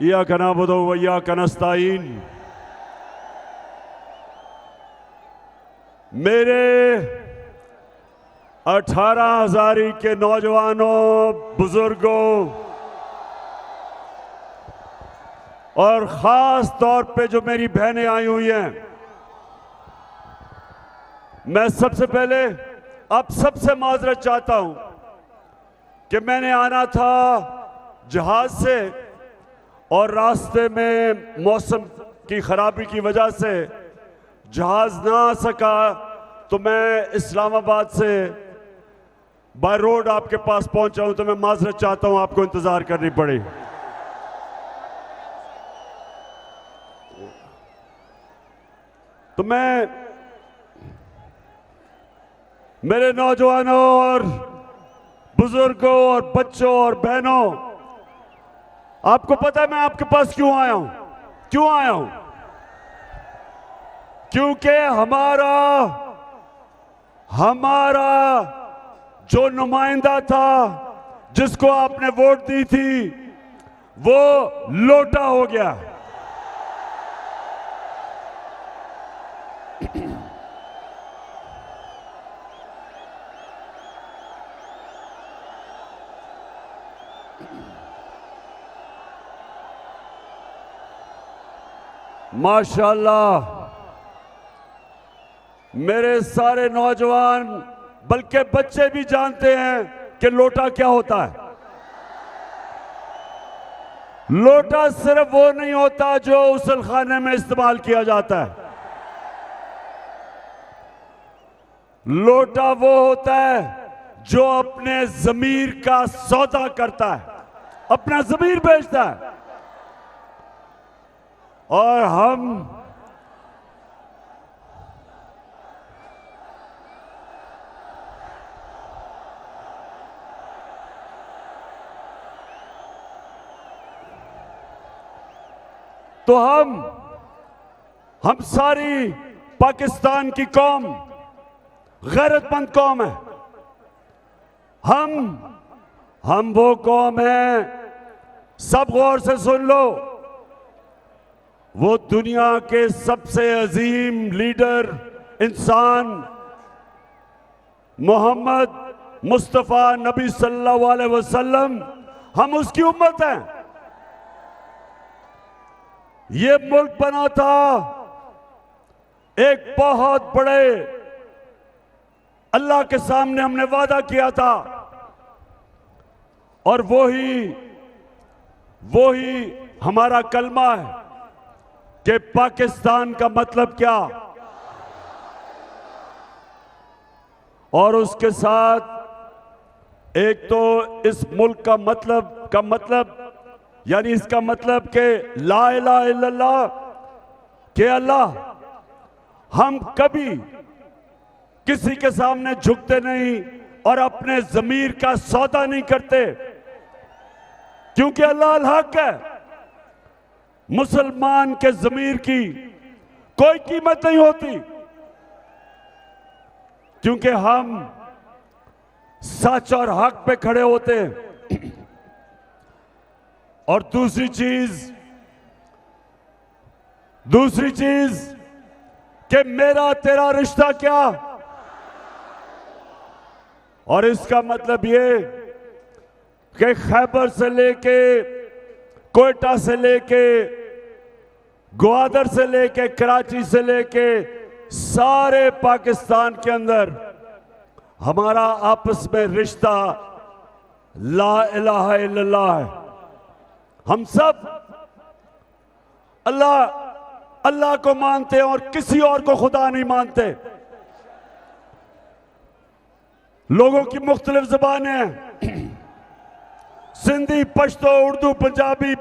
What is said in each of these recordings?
इय्याका नअबुदु व इय्याका नस्तईन। मेरे 18,000 के नौजवानों, बुजुर्गों और खास तौर पे जो मेरी बहनें आई हुई हैं, मैं सबसे पहले आप सबसे माजरत चाहता हूं कि मैंने आना था जहाज से और रास्ते में मौसम की खराबी की वजह से जहाज ना आ सका, तो मैं इस्लामाबाद से बाय रोड आपके पास पहुंचा हूं। तो मैं माजरत चाहता हूं, आपको इंतजार करनी पड़ी। तो मैं मेरे नौजवानों और बुजुर्गों और बच्चों और बहनों, आपको पता है मैं आपके पास क्यों आया हूं? क्यों आया हूं? क्योंकि हमारा जो नुमाइंदा था, जिसको आपने वोट दी थी, वो लोटा हो गया। माशाअल्लाह, मेरे सारे नौजवान बल्कि बच्चे भी जानते हैं कि लोटा क्या होता है। लोटा सिर्फ वो नहीं होता जो उसल खाने में इस्तेमाल किया जाता है। लोटा वो होता है जो अपने ज़मीर का सौदा करता है, अपना ज़मीर बेचता है। और हम सारी पाकिस्तान की कौम गैरतमंद कौम है। हम वो कौम है, सब गौर से सुन लो, वो दुनिया के सबसे अजीम लीडर इंसान मोहम्मद मुस्तफ़ा नबी सल्लल्लाहु अलैहि वसल्लम, हम उसकी उम्मत हैं। ये मुल्क बना था एक बहुत बड़े अल्लाह के सामने, हमने वादा किया था, और वही हमारा कलमा है कि पाकिस्तान का मतलब क्या, और उसके साथ एक तो इस मुल्क का मतलब यानी इसका मतलब कि ला इलाहा इल्लल्लाह, कि अल्लाह, हम कभी किसी के सामने झुकते नहीं और अपने ज़मीर का सौदा नहीं करते, क्योंकि अल्लाह अल हक है। मुसलमान के ज़मीर की कोई कीमत नहीं होती, क्योंकि हम सच और हक पे खड़े होते हैं। और दूसरी चीज कि मेरा तेरा रिश्ता क्या, और इसका मतलब ये कि खैबर से लेके, कोयटा से लेके, ग्वादर से लेके, कराची से लेके, सारे पाकिस्तान के अंदर हमारा आपस में रिश्ता ला इलाहा इल्लल्लाह है। हम सब अल्लाह को मानते हैं और किसी और को खुदा नहीं मानते। लोगों की मुख्तलिफ ज़बानें हैं, सिंधी, पश्तो, उर्दू, पंजाबी,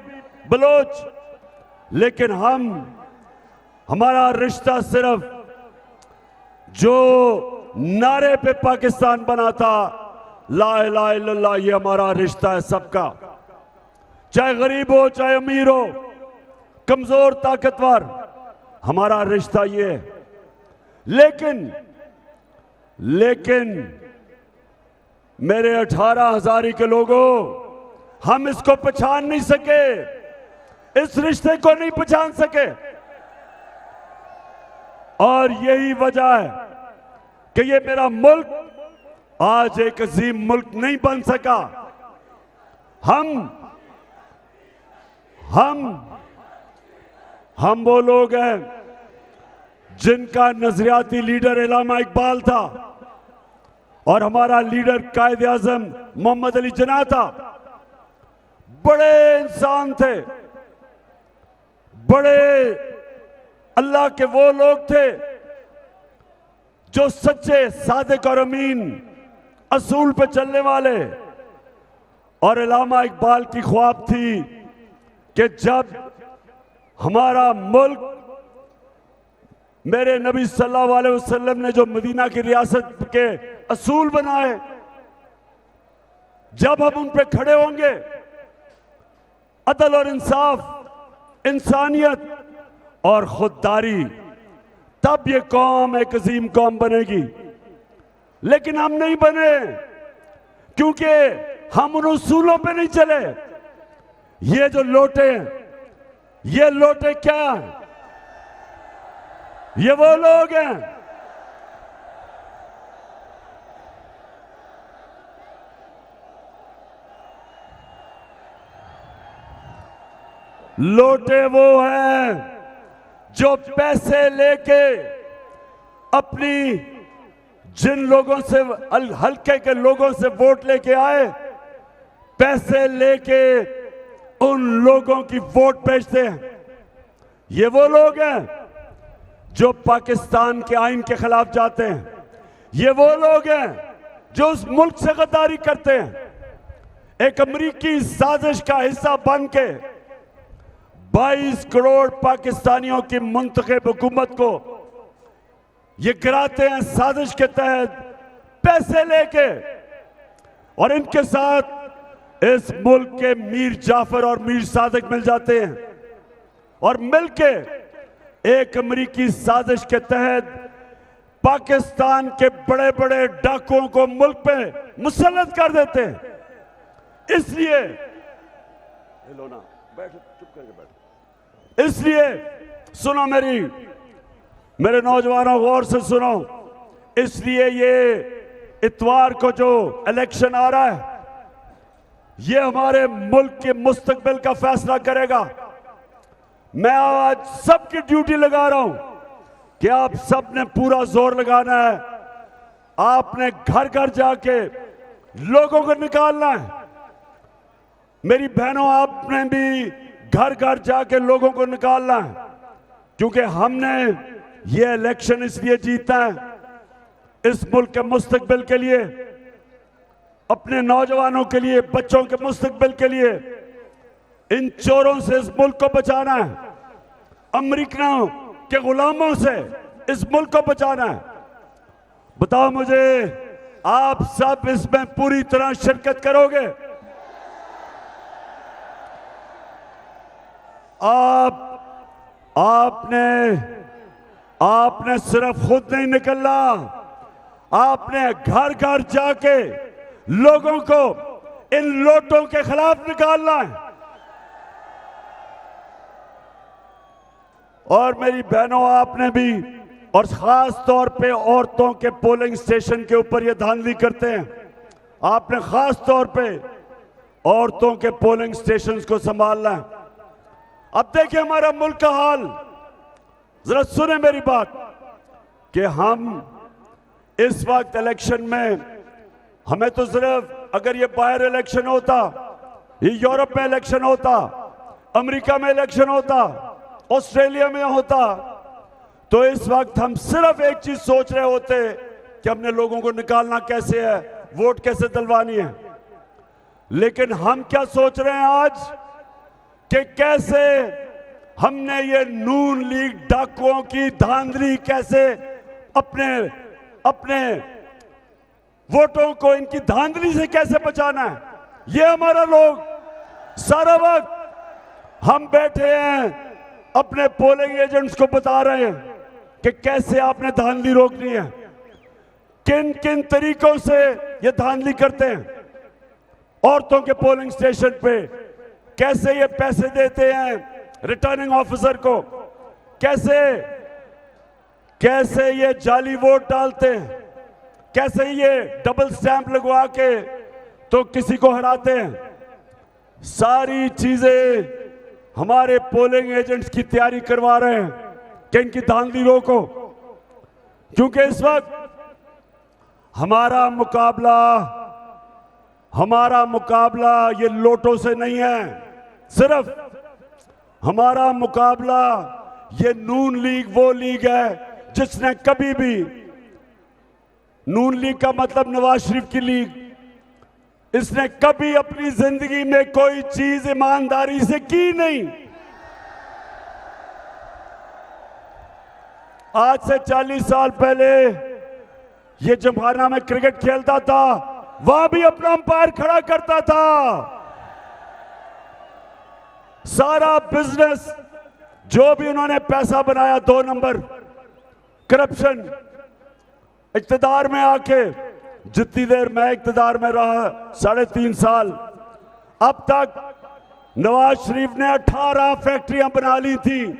बलोच, लेकिन हमारा रिश्ता सिर्फ जो नारे पे पाकिस्तान बना था, ला इलाहा इल्लल्लाह, ये हमारा रिश्ता है सबका, चाहे गरीब हो, चाहे अमीर हो, कमजोर, ताकतवर, हमारा रिश्ता ये है। लेकिन मेरे 18,000 के लोगों, हम इसको पहचान नहीं सके, इस रिश्ते को नहीं पहचान सके। और यही वजह है कि ये मेरा मुल्क आज एक अजीम मुल्क नहीं बन सका। हम वो लोग हैं जिनका नजरियाती लीडर इलामा इकबाल था और हमारा लीडर कायदे आजम मोहम्मद अली जिन्ना था। बड़े इंसान थे, बड़े अल्लाह के वो लोग थे जो सच्चे, सादिक और अमीन, असूल पे चलने वाले। और इलामा इकबाल की ख्वाब थी कि जब हमारा मुल्क, मेरे नबी सल्लल्लाहु अलैहि वसल्लम ने जो मदीना की रियासत के असूल बनाए, जब हम उन पे खड़े होंगे, अदल और इंसाफ, इंसानियत और खुददारी, तब ये कौम एक अजीम कौम बनेगी। लेकिन हम नहीं बने क्योंकि हम उन उसूलों पे नहीं चले। ये जो लोटे, ये लोटे क्या हैं? ये वो लोग हैं लोटे वो हैं जो पैसे लेके अपनी जिन लोगों से, हल्के के लोगों से वोट लेके आए, पैसे लेके उन लोगों की वोट बेचते हैं। ये वो लोग हैं जो पाकिस्तान के आइन के खिलाफ जाते हैं। ये वो लोग हैं जो उस मुल्क से गद्दारी करते हैं। एक अमरीकी साजिश का हिस्सा बन के 22 करोड़ पाकिस्तानियों की मुंतखब हुकूमत को ये गिराते हैं साजिश के तहत, पैसे लेके। और इनके साथ इस मुल्क के मीर जाफर और मीर सादिक मिल जाते हैं और मिलके एक अमरीकी साजिश के तहत पाकिस्तान के बड़े बड़े डाकुओं को मुल्क पे मुसल्लत कर देते हैं। इसलिए लो ना, बैठो, चुप करके बैठो। इसलिए सुनो, मेरे नौजवानों, गौर से सुनो। इसलिए ये इतवार को जो इलेक्शन आ रहा है, ये हमारे मुल्क के मुस्तकबिल का फैसला करेगा। मैं आज सबकी ड्यूटी लगा रहा हूं कि आप सब ने पूरा जोर लगाना है। आपने घर घर जाके लोगों को निकालना है। मेरी बहनों, आपने भी घर घर जाके लोगों को निकालना है, क्योंकि हमने ये इलेक्शन इसलिए जीता है, इस मुल्क के मुस्तकबिल के लिए, अपने नौजवानों के लिए, बच्चों के मुस्तकबिल के लिए। इन चोरों से इस मुल्क को बचाना है, अमेरिकनों के गुलामों से इस मुल्क को बचाना है। बताओ मुझे, आप सब इसमें पूरी तरह शिरकत करोगे? आपने सिर्फ खुद नहीं निकलना, आपने घर घर जाके लोगों को इन लोटों के खिलाफ निकालना है। और मेरी बहनों, आपने भी, और खास तौर पे औरतों के पोलिंग स्टेशन के ऊपर ये धांधली करते हैं, आपने खास तौर पे औरतों के पोलिंग स्टेशन को संभालना है। अब देखिए हमारा मुल्क का हाल, जरा सुने मेरी बात, कि हम इस वक्त इलेक्शन में, हमें तो सिर्फ, अगर ये बाहर इलेक्शन होता, ये यूरोप में इलेक्शन होता, अमेरिका में इलेक्शन होता, ऑस्ट्रेलिया में होता, तो इस वक्त हम सिर्फ एक चीज सोच रहे होते कि हमने लोगों को निकालना कैसे है, वोट कैसे दिलवानी है। लेकिन हम क्या सोच रहे हैं आज, कि कैसे हमने ये नून लीग डाकुओं की धांधली, कैसे अपने वोटों को इनकी धांधली से कैसे बचाना है। ये हमारा लोग सारा वक्त हम बैठे हैं, अपने पोलिंग एजेंट्स को बता रहे हैं कि कैसे आपने धांधली रोकनी है, किन किन तरीकों से ये धांधली करते हैं। औरतों के पोलिंग स्टेशन पे कैसे ये पैसे देते हैं रिटर्निंग ऑफिसर को, कैसे कैसे ये जाली वोट डालते हैं, कैसे ये डबल स्टैंप लगवा के तो किसी को हराते हैं। सारी चीजें हमारे पोलिंग एजेंट्स की तैयारी करवा रहे हैं कि इनकी धांधली रोको, क्योंकि इस वक्त हमारा मुकाबला ये लोटो से नहीं है। सिर्फ हमारा मुकाबला ये नून लीग वो लीग है जिसने कभी भी, नून लीग का मतलब नवाज शरीफ की लीग, इसने कभी अपनी जिंदगी में कोई चीज ईमानदारी से की नहीं। आज से 40 साल पहले ये जमखाना में क्रिकेट खेलता था, वहां भी अपना अंपायर खड़ा करता था। सारा बिजनेस जो भी उन्होंने पैसा बनाया 2 नंबर करप्शन, इक्तदार में आके, जितनी देर मैं इक्तदार में रहा 3.5 साल, अब तक नवाज शरीफ ने 18 फैक्ट्रियां बना ली थी।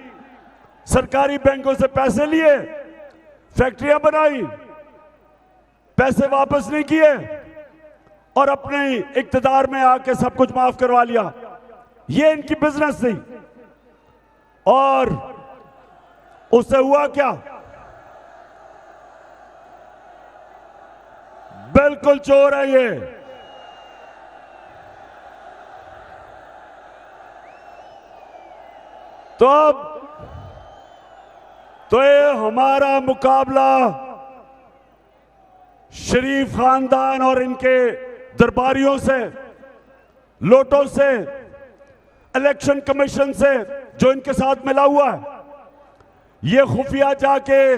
सरकारी बैंकों से पैसे लिए, फैक्ट्रियां बनाई, पैसे वापस नहीं किए और अपने इक्तदार में आके सब कुछ माफ करवा लिया। ये इनकी बिजनेस थी। और उससे हुआ क्या? बिल्कुल चोर है ये। तो ये हमारा मुकाबला शरीफ खानदान और इनके दरबारियों से, लोटों से, इलेक्शन कमीशन से जो इनके साथ मिला हुआ है। ये खुफिया जाके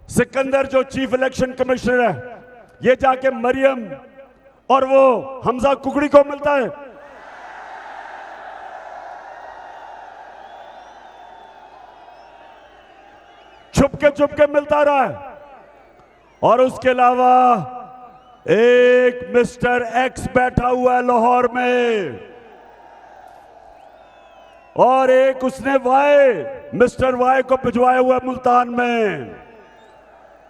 सिकंदर जो चीफ इलेक्शन कमिश्नर है, ये जाके मरियम और वो हमजा कुकड़ी को मिलता है। छुपके मिलता रहा है। और उसके अलावा एक मिस्टर एक्स बैठा हुआ है लाहौर में, और एक उसने मिस्टर वाई को भिजवाया हुआ है मुल्तान में।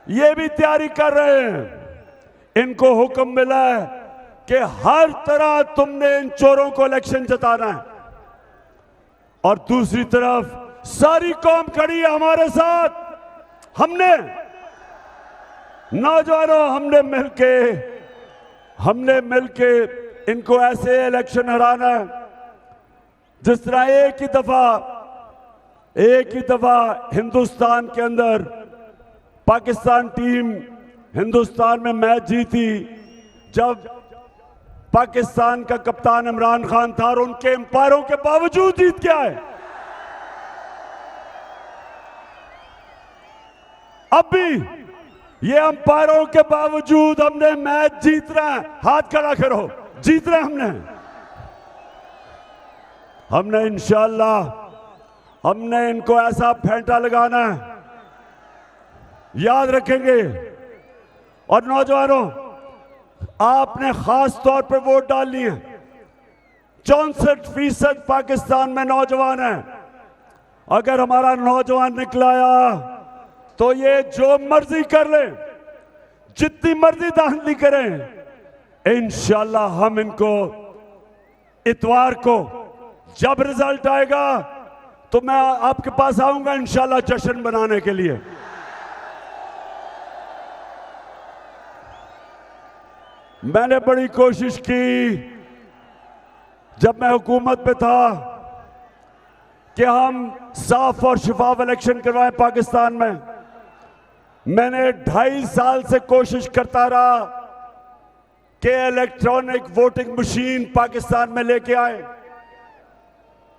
ये भी तैयारी कर रहे हैं। इनको हुक्म मिला है कि हर तरह तुमने इन चोरों को इलेक्शन जिताना है। और दूसरी तरफ सारी कौम खड़ी है हमारे साथ। हमने नौजवानों, हमने मिलके इनको ऐसे इलेक्शन हराना है जिस तरह एक ही दफा हिंदुस्तान के अंदर पाकिस्तान टीम हिंदुस्तान में मैच जीती, जब पाकिस्तान का कप्तान इमरान खान था और उनके एम्पायरों के बावजूद जीत के आए। अब भी ये अंपायरों के बावजूद हमने मैच जीत रहे हैं। हाथ खड़ा करो, जीत रहे हमने इंशाअल्लाह हमने इनको ऐसा फेंटा लगाना है, याद रखेंगे। और नौजवानों, आपने खास तौर पे वोट डालनी है। 64% पाकिस्तान में नौजवान है। अगर हमारा नौजवान निकलाया तो ये जो मर्जी कर ले, जितनी मर्जी धांधली करें, इंशाअल्लाह हम इनको इतवार को जब रिजल्ट आएगा तो मैं आपके पास आऊंगा इंशाअल्लाह जश्न मनाने के लिए। मैंने बड़ी कोशिश की जब मैं हुकूमत में था कि हम साफ और शफाफ इलेक्शन करवाएं पाकिस्तान में। मैंने 2.5 साल से कोशिश करता रहा कि इलेक्ट्रॉनिक वोटिंग मशीन पाकिस्तान में लेके आए।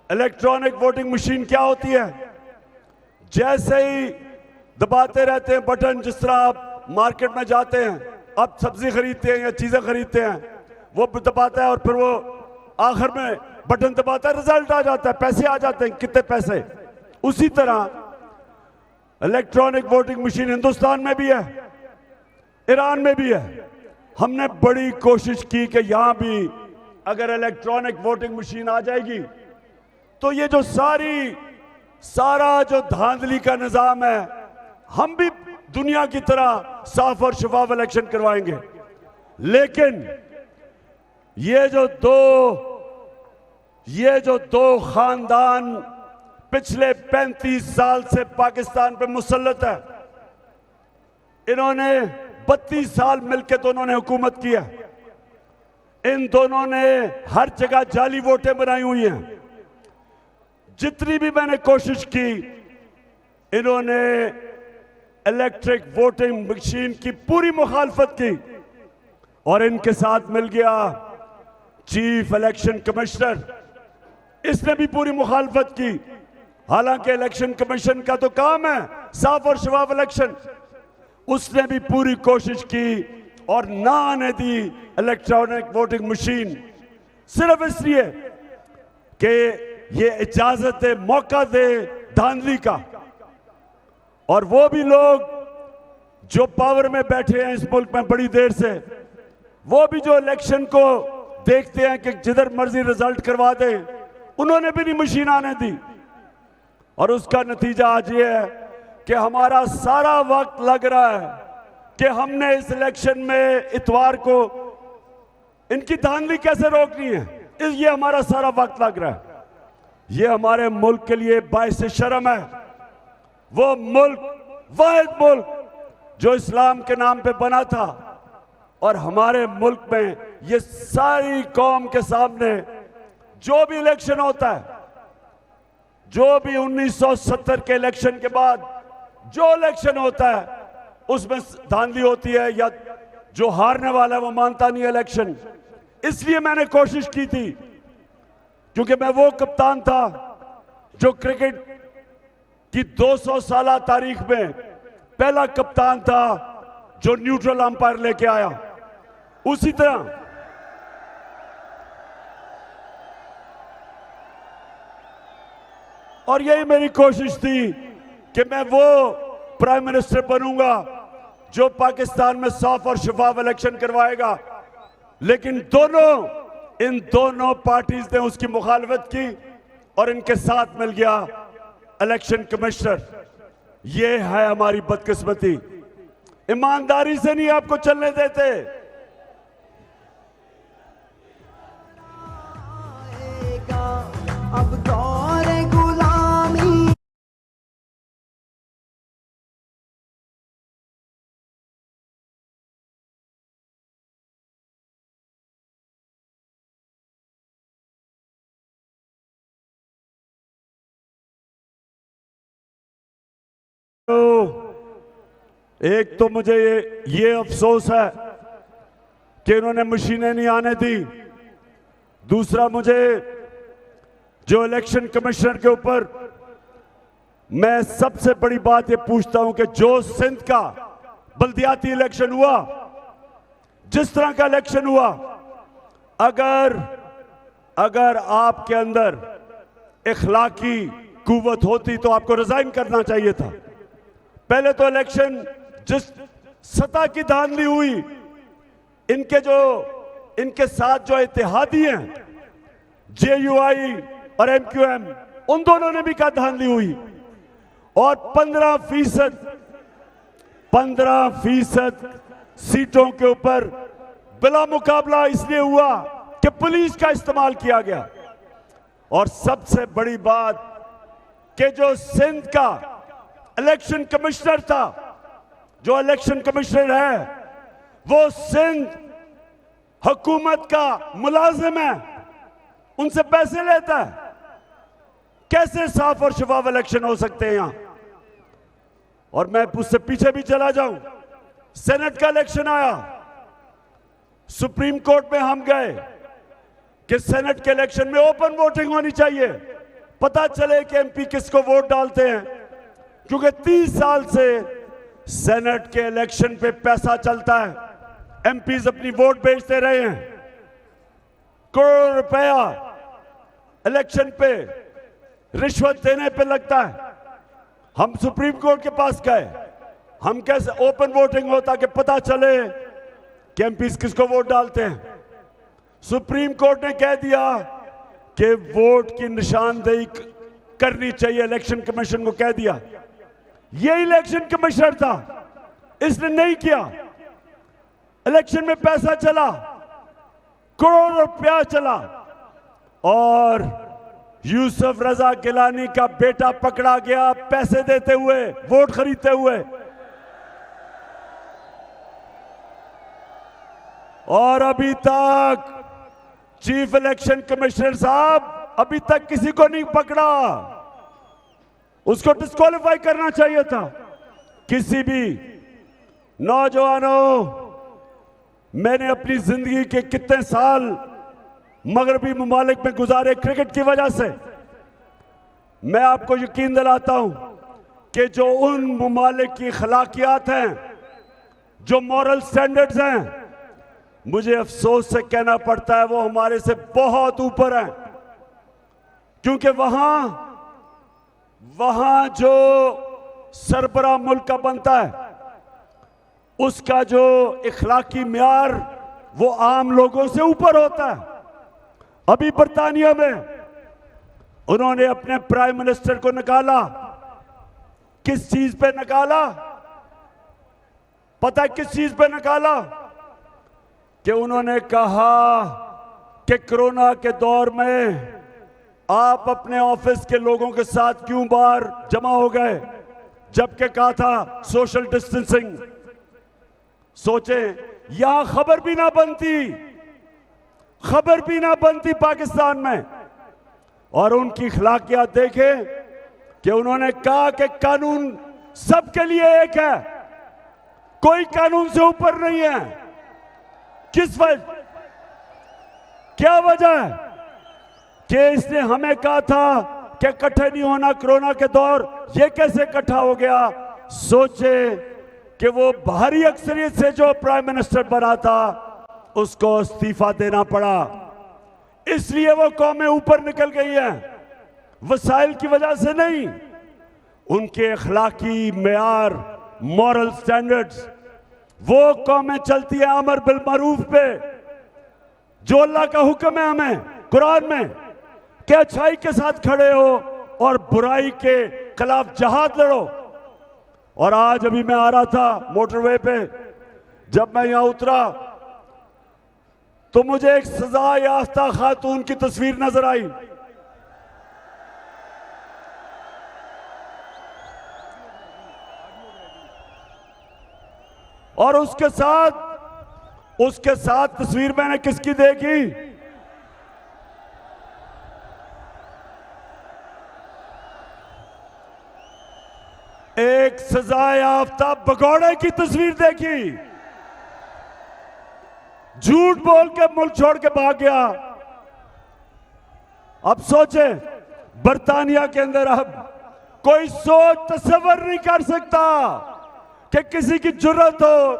इलेक्ट्रॉनिक वोटिंग मशीन क्या होती है? जैसे ही दबाते रहते हैं बटन, जिस तरह आप मार्केट में जाते हैं, आप सब्जी खरीदते हैं या चीजें खरीदते हैं, वो दबाता है और फिर वो आखिर में बटन दबाता है, रिजल्ट आ जाता है, पैसे आ जाते हैं, कितने पैसे। उसी तरह इलेक्ट्रॉनिक वोटिंग मशीन हिंदुस्तान में भी है, ईरान में भी है। हमने बड़ी कोशिश की कि यहां भी अगर इलेक्ट्रॉनिक वोटिंग मशीन आ जाएगी तो ये जो सारा जो धांधली का निजाम है, हम भी दुनिया की तरह साफ और शफाफ इलेक्शन करवाएंगे। लेकिन ये जो दो खानदान पिछले 35 साल से पाकिस्तान पे मुसल्लत है, इन्होंने 32 साल मिलकर दोनों ने हुकूमत की है। इन दोनों ने हर जगह जाली वोटें बनाई हुई हैं। जितनी भी मैंने कोशिश की, इन्होंने इलेक्ट्रिक वोटिंग मशीन की पूरी मुखालफत की और इनके साथ मिल गया चीफ इलेक्शन कमिश्नर, इसने भी पूरी मुखालफत की। हालांकि इलेक्शन कमीशन का तो काम है साफ और शफाफ इलेक्शन, उसने भी पूरी कोशिश की और ना आने दी इलेक्ट्रॉनिक वोटिंग मशीन, सिर्फ इसलिए कि ये इजाजत दे, मौका दे धांधली का। और वो भी लोग जो पावर में बैठे हैं इस मुल्क में बड़ी देर से, वो भी जो इलेक्शन को देखते हैं कि जिधर मर्जी रिजल्ट करवा दें, उन्होंने भी नहीं मशीन आने दी। और उसका नतीजा आज ये है कि हमारा सारा वक्त लग रहा है कि हमने इस इलेक्शन में इतवार को इनकी धांधली कैसे रोकनी है। ये हमारा सारा वक्त लग रहा है। ये हमारे मुल्क के लिए बाइस शर्म है। वो मुल्क, वाहिद मुल्क जो इस्लाम के नाम पे बना था, और हमारे मुल्क में ये सारी कौम के सामने जो भी इलेक्शन होता है, जो भी 1970 के इलेक्शन के बाद जो इलेक्शन होता है, उसमें धांधली होती है या जो हारने वाला है वो मानता नहीं है इलेक्शन। इसलिए मैंने कोशिश की थी, क्योंकि मैं वो कप्तान था जो क्रिकेट की 200 साल तारीख में पहला कप्तान था जो न्यूट्रल अंपायर लेके आया। उसी तरह और यही मेरी कोशिश थी कि मैं वो प्राइम मिनिस्टर बनूंगा जो पाकिस्तान में साफ और शफाफ इलेक्शन करवाएगा। लेकिन इन दोनों पार्टीज ने उसकी मुखालफत की और इनके साथ मिल गया इलेक्शन कमिश्नर। ये है हमारी बदकिस्मती। ईमानदारी से नहीं आपको चलने देते। अब दौर गुलामी एक तो मुझे ये अफसोस है कि इन्होंने मशीनें नहीं आने दी। दूसरा, मुझे जो इलेक्शन कमिश्नर के ऊपर मैं सबसे बड़ी बात ये पूछता हूं कि जो सिंध का बल्दियाती इलेक्शन हुआ, जिस तरह का इलेक्शन हुआ, अगर आपके अंदर इखलाकी कुव्वत होती तो आपको रिजाइन करना चाहिए था। पहले तो इलेक्शन जिस सतह की धांधली हुई, इनके साथ जो इत्तेहादी हैं JUI और MQM, उन दोनों ने भी कहा धांधली हुई। और 15% सीटों के ऊपर बिला मुकाबला इसलिए हुआ कि पुलिस का इस्तेमाल किया गया। और सबसे बड़ी बात कि जो सिंध का इलेक्शन कमिश्नर था, जो इलेक्शन कमिश्नर है, वो सिंध हुकूमत का मुलाजिम है, उनसे पैसे लेता है। कैसे साफ और शफाफ इलेक्शन हो सकते हैं यहां? और मैं उससे पीछे भी चला जाऊं, सेनेट का इलेक्शन आया, सुप्रीम कोर्ट में हम गए कि सेनेट के इलेक्शन में ओपन वोटिंग होनी चाहिए, पता चले कि MP किसको वोट डालते हैं। क्योंकि 30 साल से सेनेट के इलेक्शन पे पैसा चलता है, MPs अपनी वोट बेचते रहे हैं, करोड़ों रुपया इलेक्शन पे रिश्वत देने पे लगता है। हम सुप्रीम कोर्ट के पास गए, हम कैसे ओपन वोटिंग होता कि पता चले कि MPs किसको वोट डालते हैं। सुप्रीम कोर्ट ने कह दिया कि वोट की निशानदेही करनी चाहिए, इलेक्शन कमीशन को कह दिया। ये इलेक्शन कमिश्नर था, इसने नहीं किया। इलेक्शन में पैसा चला, करोड़ों रुपया चला, और यूसुफ रजा गिलानी का बेटा पकड़ा गया पैसे देते हुए, वोट खरीदते हुए। और अभी तक चीफ इलेक्शन कमिश्नर साहब अभी तक किसी को नहीं पकड़ा। उसको डिस्क्वालीफाई करना चाहिए था। किसी भी नौजवानों, मैंने अपनी जिंदगी के कितने साल मगरबी ममालिक में गुजारे क्रिकेट की वजह से। मैं आपको यकीन दिलाता हूं कि जो उन ममालिक की खलाकियात हैं, जो मॉरल स्टैंडर्ड्स हैं, मुझे अफसोस से कहना पड़ता है वो हमारे से बहुत ऊपर हैं। क्योंकि वहां जो सरबरा मुल्क का बनता है, उसका जो इखलाकी म्यार वो आम लोगों से ऊपर होता है। अभी बर्तानिया में उन्होंने अपने प्राइम मिनिस्टर को निकाला। किस चीज पे निकाला? पता है किस चीज पे निकाला? कि उन्होंने कहा कि कोरोना के दौर में आप अपने ऑफिस के लोगों के साथ क्यों बाहर जमा हो गए, जबकि कहा था सोशल डिस्टेंसिंग। सोचे यहां खबर भी ना बनती पाकिस्तान में। और उनकी खिलाकियात देखे कि उन्होंने कहा कि कानून सबके लिए एक है, कोई कानून से ऊपर नहीं है। किस वजह, क्या वजह है कि इसने हमें कहा था कि इकट्ठे नहीं होना कोरोना के दौर, ये कैसे इकट्ठा हो गया? सोचे कि वो भारी अक्सरियत से जो प्राइम मिनिस्टर बना था उसको इस्तीफा देना पड़ा। इसलिए वो कौमें ऊपर निकल गई हैं, वसाइल की वजह से नहीं। उनके अखलाकी मेयार, मॉरल स्टैंडर्ड्स, वो कौमें चलती है अमर बिल मारूफ पे, जो अल्लाह का हुक्म है हमें कुरान में कि अच्छाई के साथ खड़े हो और बुराई के खिलाफ जहाद लड़ो। और आज अभी मैं आ रहा था मोटरवे पे, जब मैं यहां उतरा तो मुझे एक सजा याफ्ता खातून की तस्वीर नजर आई। और उसके साथ तस्वीर मैंने किसकी देखी? एक सजा याफ्ता भगौड़े की तस्वीर देखी। झूठ बोल के मुल्क छोड़ के भाग गया। अब सोचे बर्तानिया के अंदर अब कोई सोच तस्वर नहीं कर सकता कि किसी की जुर्रत हो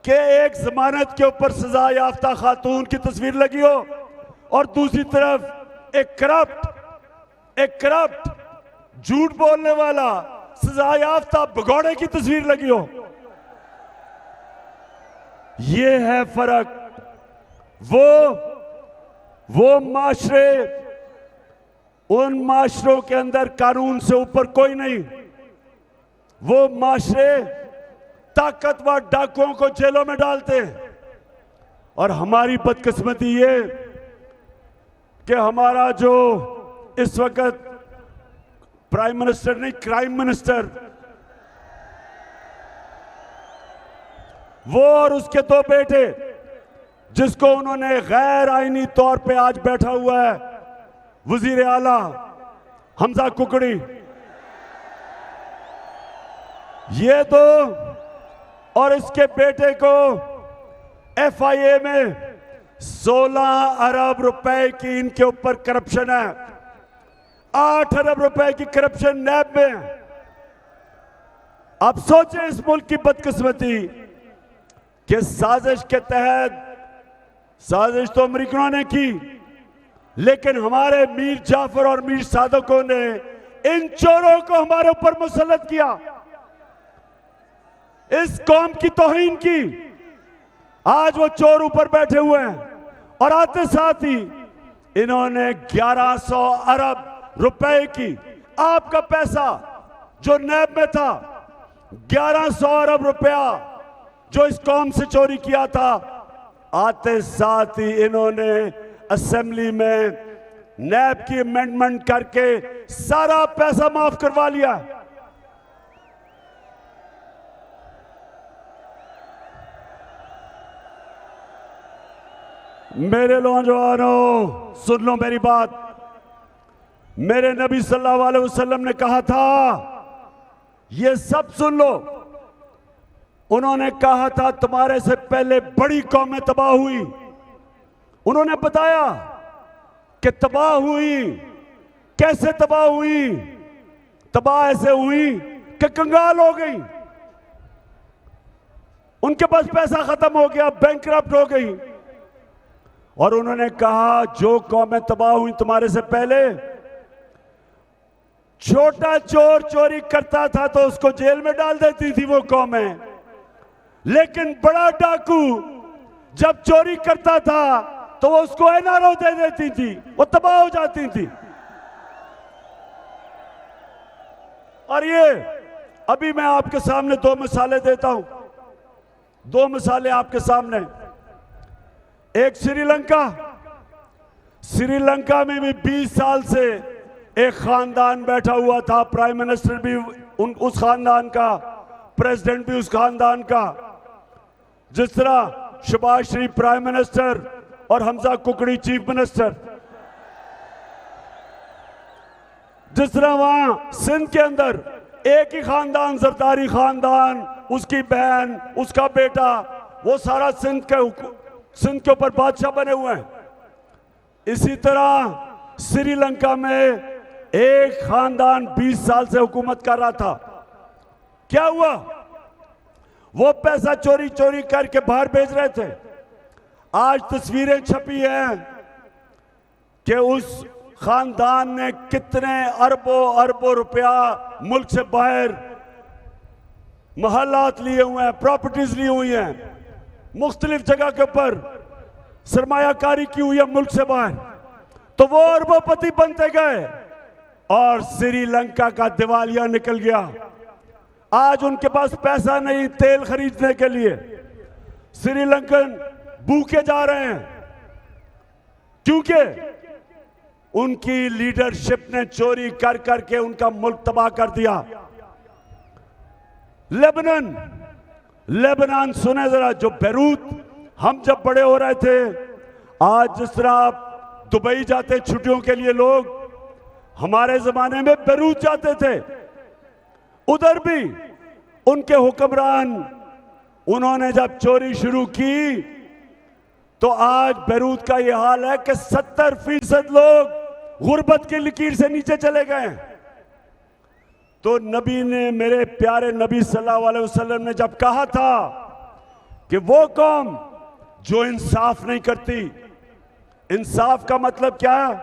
कि एक जमानत के ऊपर सजा याफ्ता खातून की तस्वीर लगी हो और दूसरी तरफ एक करप्ट झूठ बोलने वाला सजा याफ्ता भगौड़े की तस्वीर लगी हो। ये है फर्क। वो माशरे, उन माशरों के अंदर कानून से ऊपर कोई नहीं। वो माशरे ताकतवर डाकुओं को जेलों में डालते हैं। और हमारी बदकिस्मती ये कि हमारा जो इस वक्त प्राइम मिनिस्टर नहीं, क्राइम मिनिस्टर, वो और उसके दो बेटे, जिसको उन्होंने गैर आईनी तौर पे आज बैठा हुआ है वजीर आला हमजा कुकड़ी, ये दो और इसके बेटे को FIA में 16 अरब रुपए की इनके ऊपर करप्शन है। 8 अरब रुपए की करप्शन नैब में। अब सोचें इस मुल्क की बदकिस्मती कि साजिश के तहत, साजिश तो अमेरिकनों ने की, लेकिन हमारे मीर जाफर और मीर सादकों ने इन चोरों को हमारे ऊपर मुसल्लत किया, इस कौम की तौहीन की। आज वो चोर ऊपर बैठे हुए हैं और आते साथ ही इन्होंने 1100 अरब रुपए की आपका पैसा जो नैब में था, 1100 अरब रुपया जो इस कौम से चोरी किया था, आते साथ ही इन्होंने असेंबली में नैब की अमेंडमेंट करके सारा पैसा माफ करवा लिया। मेरे नौजवानों, सुन लो मेरी बात। मेरे नबी सल्लल्लाहु अलैहि वसल्लम ने कहा था, ये सब सुन लो, उन्होंने कहा था तुम्हारे से पहले बड़ी कौमें तबाह हुई। उन्होंने बताया कि तबाह हुई, कैसे तबाह हुई? तबाह ऐसे हुई कि कंगाल हो गई, उनके पास पैसा खत्म हो गया, बैंकरप्ट हो गई। और उन्होंने कहा जो कौमें तबाह हुई तुम्हारे से पहले, छोटा चोर चोरी करता था तो उसको जेल में डाल देती थी वो कौमें, लेकिन बड़ा डाकू जब चोरी करता था तो वो उसको एनआरओ दे देती थी, वो तबाह हो जाती थी। और ये अभी मैं आपके सामने दो मिसालें देता हूं, दो मिसालें आपके सामने। एक श्रीलंका में भी 20 साल से एक खानदान बैठा हुआ था, प्राइम मिनिस्टर भी उस खानदान का, प्रेसिडेंट भी उस खानदान का। जिस तरह शहबाज शरीफ प्राइम मिनिस्टर और हमजा कुकड़ी चीफ मिनिस्टर, जिस तरह वहां सिंध के अंदर एक ही खानदान, जरदारी खानदान, उसकी बहन, उसका बेटा, वो सारा सिंध के ऊपर बादशाह बने हुए हैं। इसी तरह श्रीलंका में एक खानदान 20 साल से हुकूमत कर रहा था। क्या हुआ? वो पैसा चोरी चोरी करके बाहर भेज रहे थे। आज तस्वीरें छपी हैं कि उस खानदान ने कितने अरबों अरबों रुपया मुल्क से बाहर महलात लिए हुए हैं, प्रॉपर्टीज ली हुई हैं, मुख्तलिफ जगह के ऊपर सरमायाकारी की हुई है मुल्क से बाहर। तो वो अरबोपति बनते गए और श्रीलंका का दिवालिया निकल गया। आज उनके पास पैसा नहीं तेल खरीदने के लिए। श्रीलंकन भूखे जा रहे हैं क्योंकि उनकी लीडरशिप ने चोरी कर करके उनका मुल्क तबाह कर दिया। लेबनान सुने जरा, जो बैरूत हम जब बड़े हो रहे थे, आज जिस तरह आप दुबई जाते छुट्टियों के लिए लोग, हमारे जमाने में बैरूत जाते थे। उधर भी उनके हुक्मरान, उन्होंने जब चोरी शुरू की तो आज बैरूत का यह हाल है कि 70% लोग गुर्बत की लकीर से नीचे चले गए। तो नबी ने, मेरे प्यारे नबी सल्लल्लाहु अलैहि वसल्लम ने जब कहा था कि वो कौम जो इंसाफ नहीं करती, इंसाफ का मतलब क्या है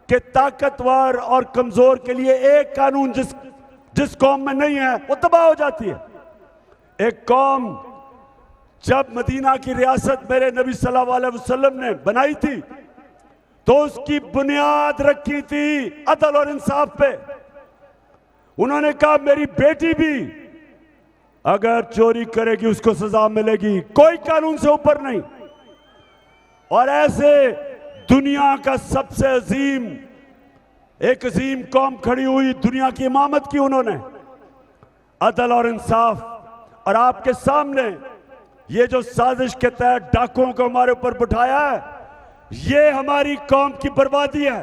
कि ताकतवर और कमजोर के लिए एक कानून जिस कौम में नहीं है वो तबाह हो जाती है। एक कौम जब मदीना की रियासत मेरे नबी सल्लल्लाहु अलैहि वसल्लम ने बनाई थी तो उसकी बुनियाद रखी थी अदल और इंसाफ पे। उन्होंने कहा मेरी बेटी भी अगर चोरी करेगी उसको सजा मिलेगी, कोई कानून से ऊपर नहीं। और ऐसे दुनिया का सबसे एक अजीम कौम खड़ी हुई, दुनिया की इमामत की उन्होंने, अदल और इंसाफ। और आपके सामने ये जो साजिश के तहत डाकुओं को हमारे ऊपर बिठाया है, ये हमारी कौम की बर्बादी है।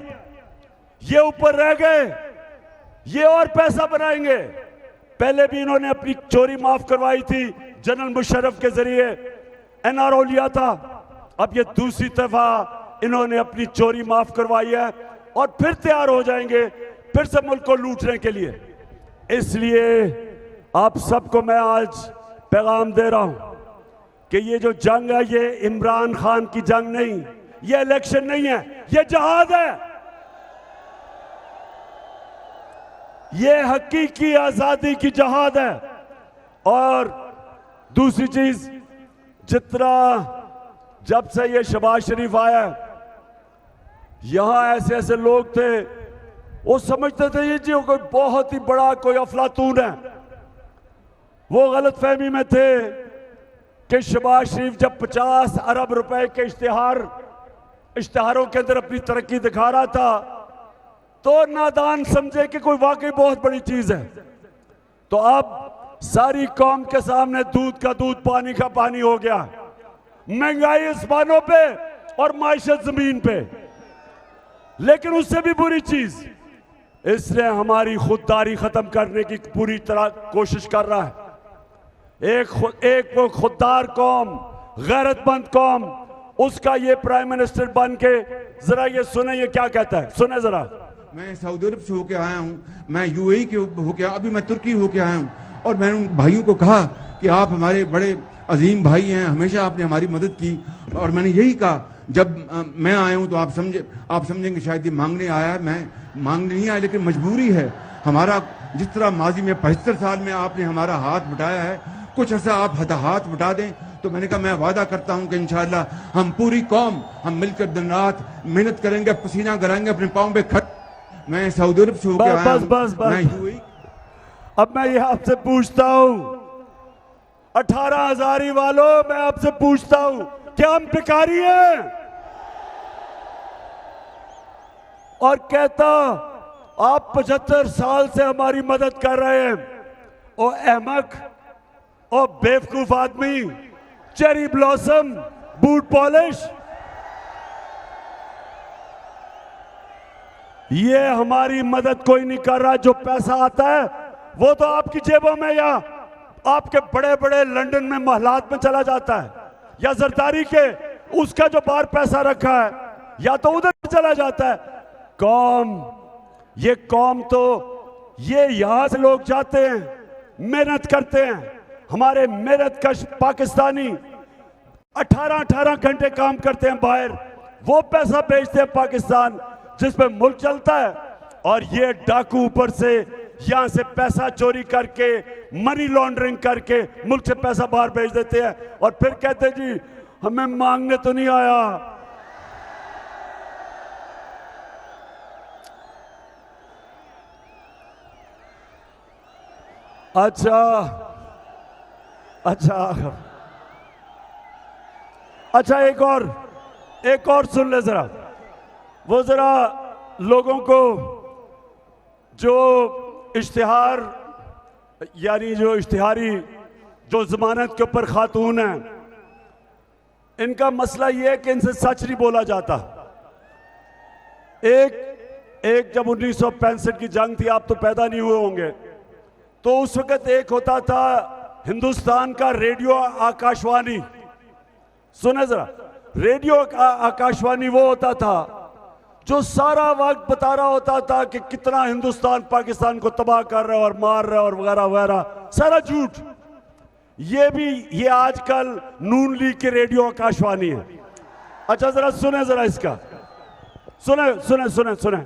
ये ऊपर रह गए, ये और पैसा बनाएंगे। पहले भी इन्होंने अपनी चोरी माफ करवाई थी, जनरल मुशर्रफ के जरिए एनआरओ लिया था। अब ये दूसरी दफा इन्होंने अपनी चोरी माफ करवाई है और फिर तैयार हो जाएंगे फिर से मुल्क को लूटने के लिए। इसलिए आप सबको मैं आज पैगाम दे रहा हूं कि ये जो जंग है ये इमरान खान की जंग नहीं, ये इलेक्शन नहीं है, ये जहाद है। ये हकीकी आजादी की जहाद है। और दूसरी चीज, जितना जब से ये शहबाज शरीफ आया, यहां ऐसे ऐसे लोग थे, वो समझते थे ये जी कोई बहुत ही बड़ा कोई अफलातून है। वो गलत फहमी में थे कि शहबाज शरीफ जब 50 अरब रुपए के इश्तिहारों के अंदर अपनी तरक्की दिखा रहा था तो नादान समझे कि कोई वाकई बहुत बड़ी चीज है। तो अब सारी कौम के सामने दूध का दूध पानी का पानी हो गया, महंगाई आसमानों पे और माइशत जमीन पे। लेकिन उससे भी बुरी चीज, इसने हमारी खुददारी खत्म करने की पूरी तरह कोशिश कर रहा है। एक वो खुददार कौम, गैरतमंद कौम, उसका ये प्राइम मिनिस्टर बन के जरा ये सुने ये क्या कहता है, सुने जरा। मैं सऊदी अरब से होके आया हूँ, मैं यूएई के होके, अभी मैं तुर्की होके आया हूँ, और मैंने उन भाइयों को कहा कि आप हमारे बड़े अजीम भाई हैं, हमेशा आपने हमारी मदद की। और मैंने यही कहा जब मैं आया हूँ तो आप समझेंगे शायद ये मांगने आया है, मैं मांगने नहीं आया, लेकिन मजबूरी है हमारा। जिस तरह माजी में 75 साल में आपने हमारा हाथ बटाया है, कुछ ऐसा आप हाथ बटा दें। तो मैंने कहा मैं वादा करता हूं कि इंशाअल्लाह हम पूरी कौम हम मिलकर दिन रात मेहनत करेंगे, पसीना कराएंगे, अपने पाँव पे खट। मैं सऊदी अरब से होकर आया हूं, मैं यूएई। अब मैं ये आपसे पूछता हूं, 18 हजारी वालों, मैं आपसे पूछता हूं, क्या हम भिखारी हैं? और कहता आप 75 साल से हमारी मदद कर रहे हैं। ओ अहमक, ओ बेवकूफ आदमी, चेरी ब्लॉसम, बूट पॉलिश, ये हमारी मदद कोई नहीं कर रहा। जो पैसा आता है वो तो आपकी जेबों में या आपके बड़े बड़े लंदन में महलात में चला जाता है, या जरदारी के उसका जो बाहर पैसा रखा है या तो उधर चला जाता है। ये कौम तो ये यहां से लोग जाते हैं, मेहनत करते हैं, हमारे मेहनत कश पाकिस्तानी 18-18 घंटे काम करते हैं बाहर, वो पैसा भेजते हैं पाकिस्तान जिसमें मुल्क चलता है। और ये डाकू ऊपर से यहां से पैसा चोरी करके, मनी लॉन्ड्रिंग करके मुल्क से पैसा बाहर भेज देते हैं और फिर कहते हैं जी हमें मांगने तो नहीं आया। अच्छा एक और सुन ले जरा। वो जरा लोगों को जो इश्तिहार यानी जो इश्तिहारी जो जमानत के ऊपर खातून हैं, इनका मसला ये है कि इनसे सच नहीं बोला जाता। एक जब 1965 की जंग थी, आप तो पैदा नहीं हुए होंगे, तो उस वक्त एक होता था हिंदुस्तान का रेडियो आकाशवाणी। सुने जरा, रेडियो आकाशवाणी वो होता था जो सारा वक्त बता रहा होता था कि कितना हिंदुस्तान पाकिस्तान को तबाह कर रहा है और मार रहा है और वगैरह वगैरह, सारा झूठ। ये आजकल नून लीग के रेडियो आकाशवाणी है। अच्छा जरा सुने जरा इसका, सुने।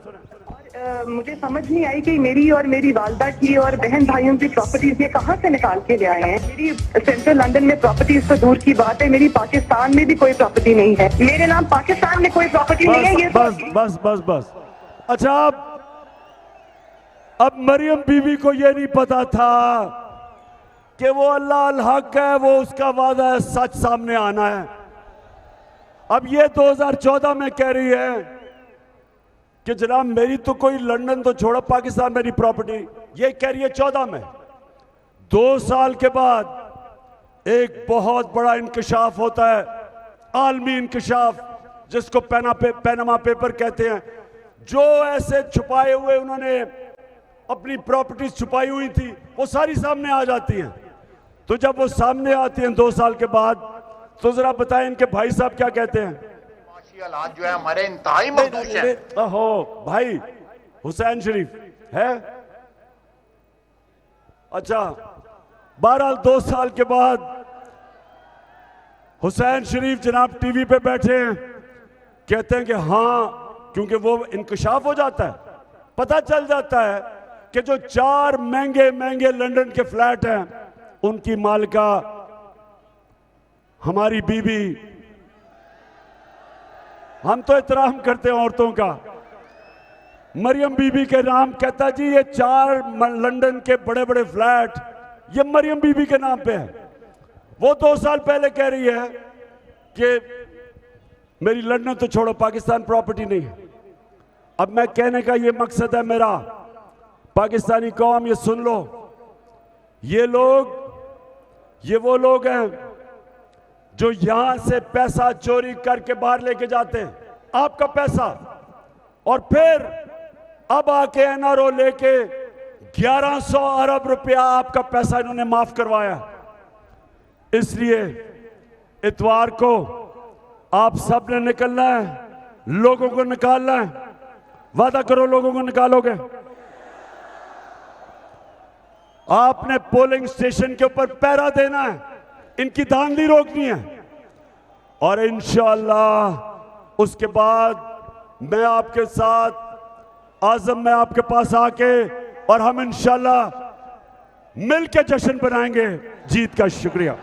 मुझे समझ नहीं आई कि मेरी और मेरी वालदा की और बहन भाइयों की प्रॉपर्टीज ये कहाँ से निकाल के ले आए हैं। मेरी सेंट्रल लंदन में प्रॉपर्टीज तो दूर की बात है, मेरी पाकिस्तान में भी कोई प्रॉपर्टी नहीं है। मेरे नाम पाकिस्तान में कोई प्रॉपर्टी नहीं है। ये बस। अच्छा अब मरियम बीवी को ये नहीं पता था कि वो अल्लाह अल हक है, वो उसका वादा है, सच सामने आना है। अब ये 2014 में कह रही है कि जनाब मेरी तो कोई लंदन तो छोड़ो, पाकिस्तान मेरी प्रॉपर्टी, ये कह रही है 14 में। 2 साल के बाद एक बहुत बड़ा इंकशाफ होता है, आलमी इंकशाफ, जिसको पैनामा पेपर कहते हैं। जो ऐसे छुपाए हुए उन्होंने अपनी प्रॉपर्टीज छुपाई हुई थी वो सारी सामने आ जाती हैं। तो जब वो सामने आती हैं 2 साल के बाद, तो जरा बताएं इनके भाई साहब क्या कहते हैं। हालात जो है हमारे इंतहाई मखदूश है। हो भाई हुसैन शरीफ है। अच्छा बहरहाल 2 साल के बाद हुसैन शरीफ जनाब टीवी पे बैठे हैं, कहते हैं कि हाँ, क्योंकि वो इंकशाफ हो जाता है, पता चल जाता है कि जो 4 महंगे लंदन के फ्लैट हैं उनकी मालिका हम तो एहतराम करते हैं औरतों का। मरियम बीबी के नाम कहता जी ये 4 लंदन के बड़े बड़े फ्लैट ये मरियम बीबी के नाम पे है। वो 2 साल पहले कह रही है कि मेरी लंदन तो छोड़ो पाकिस्तान प्रॉपर्टी नहीं है। अब मैं कहने का ये मकसद है मेरा, पाकिस्तानी कौम ये सुन लो, ये वो लोग हैं जो यहां से पैसा चोरी करके बाहर लेके जाते हैं, आपका पैसा, और फिर अब आके एनआरओ लेके 1100 अरब रुपया आपका पैसा इन्होंने माफ करवाया। इसलिए इतवार को आप सब ने निकलना है, लोगों को निकालना है। वादा करो लोगों को निकालोगे। आपने पोलिंग स्टेशन के ऊपर पहरा देना है, इनकी धांधली रोकनी है, और इंशाअल्लाह उसके बाद मैं आपके साथ आज़म में आपके पास आके और हम इंशाअल्लाह मिलकर जश्न बनाएंगे जीत का। शुक्रिया।